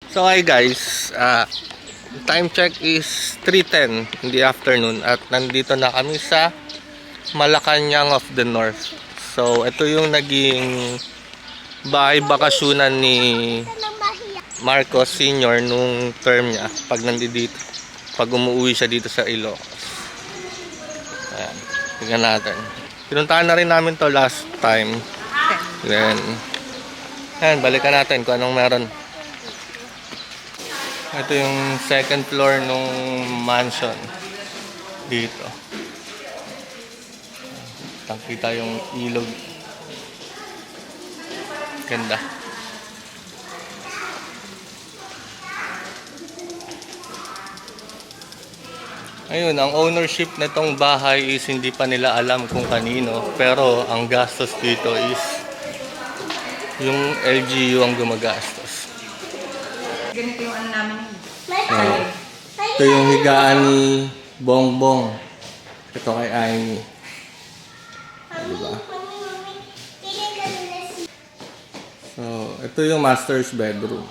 So hi guys, time check is 3:10 in the afternoon at nandito na kami sa Malacanang of the North. So ito yung naging bahay bakasyonan ni Marcos Sr. nung term niya pag nandito, pag umuwi siya dito sa Ilocos. Ayan, tingnan natin. Pinuntahan na rin namin to last time. Then, ayan, balikan natin kung anong meron. Ito yung second floor nung mansion dito. Nakita yung ilog. Ganda. Ayun, ang ownership na itong bahay is hindi pa nila alam kung kanino. Pero ang gastos dito is yung LGU ang gumagastos. Ganito yung ano namin. Ito yung higaan ni Bongbong. Ito kay Aimee. Diba? So, ito yung master's bedroom.